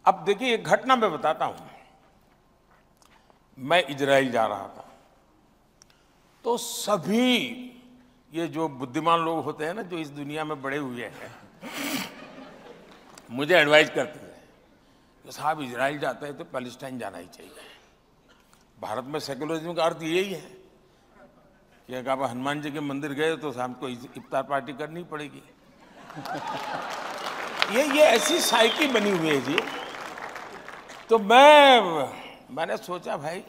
अब देखिए एक घटना मैं बताता हूं। मैं इजराइल जा रहा था तो सभी ये जो बुद्धिमान लोग होते हैं ना, जो इस दुनिया में बड़े हुए हैं, मुझे एडवाइस करते थे कि साहब इजराइल जाते हैं तो पैलेस्टाइन जाना ही चाहिए। भारत में सेकुलरिज्म का अर्थ यही है कि अगर आप हनुमान जी के मंदिर गए तो शाम को इफ्तार पार्टी करनी पड़ेगी। ये ऐसी साइकी बनी हुई है जी। तो मैंने सोचा भाई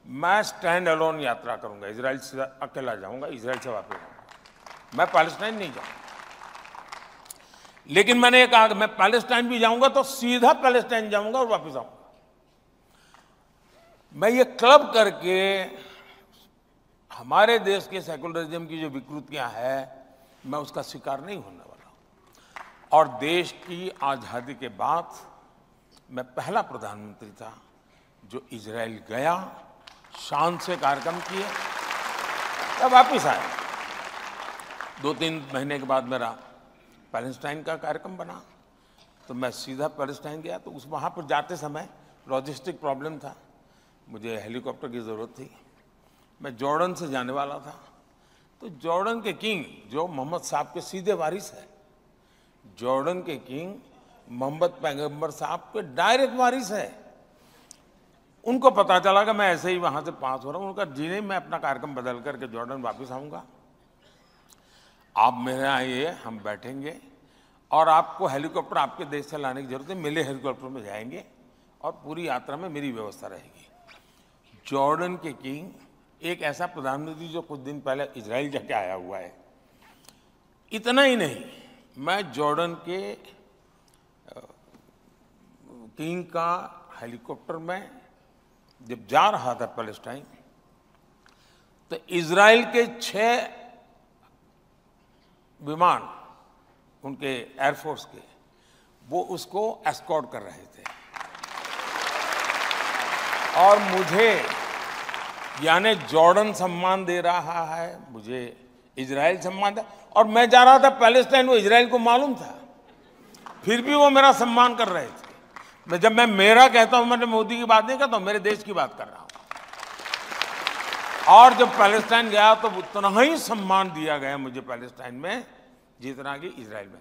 मैं स्टैंड अलोन यात्रा करूंगा, इजराइल से अकेला जाऊंगा, इजराइल से वापस आऊंगा, मैं पैलेस्टाइन नहीं जाऊंगा। लेकिन मैंने ये कहा कि मैं पैलेस्टाइन भी जाऊंगा तो सीधा पैलेस्टाइन जाऊंगा और वापस आऊंगा। मैं ये क्लब करके हमारे देश के सेकुलरिज्म की जो विकृतियां हैं, मैं उसका शिकार नहीं होने वाला हूं। और देश की आजादी के बाद मैं पहला प्रधानमंत्री था जो इजराइल गया, शान से कार्यक्रम किए, तब वापिस आया। 2-3 महीने के बाद मेरा पैलेस्टाइन का कार्यक्रम बना तो मैं सीधा पैलेस्टाइन गया। तो वहाँ पर जाते समय लॉजिस्टिक प्रॉब्लम था, मुझे हेलीकॉप्टर की ज़रूरत थी। मैं जॉर्डन से जाने वाला था तो जॉर्डन के किंग जो मोहम्मद साहब के सीधे वारिस है, जॉर्डन के किंग मोहम्मद पैगंबर साहब के डायरेक्ट वारिस है, उनको पता चला कि मैं ऐसे ही वहाँ से पास हो रहा हूँ। उनका जी नहीं, मैं अपना कार्यक्रम बदल करके जॉर्डन वापस आऊँगा, आप मेरे आइए, हम बैठेंगे और आपको हेलीकॉप्टर आपके देश से लाने की जरूरत है, मेरे हेलीकॉप्टर में जाएंगे और पूरी यात्रा में मेरी व्यवस्था रहेगी। जॉर्डन के किंग एक ऐसा प्रधानमंत्री जो कुछ दिन पहले इजराइल जाके आया हुआ है। इतना ही नहीं, मैं जॉर्डन के किंग का हेलीकॉप्टर में जब जा रहा था पैलेस्टाइन, तो इजराइल के 6 विमान उनके एयरफोर्स के, वो उसको एस्कॉर्ट कर रहे थे और मुझे, यानी जॉर्डन सम्मान दे रहा है, मुझे इजराइल सम्मान दे, और मैं जा रहा था पैलेस्टाइन, वो इजराइल को मालूम था, फिर भी वो मेरा सम्मान कर रहे थे। जब मैं मेरा कहता हूं, मैंने मोदी की बात नहीं करता हूं, मेरे देश की बात कर रहा हूं। और जब पैलेस्टाइन गया तो उतना ही सम्मान दिया गया मुझे पैलेस्टाइन में जितना कि इजराइल में।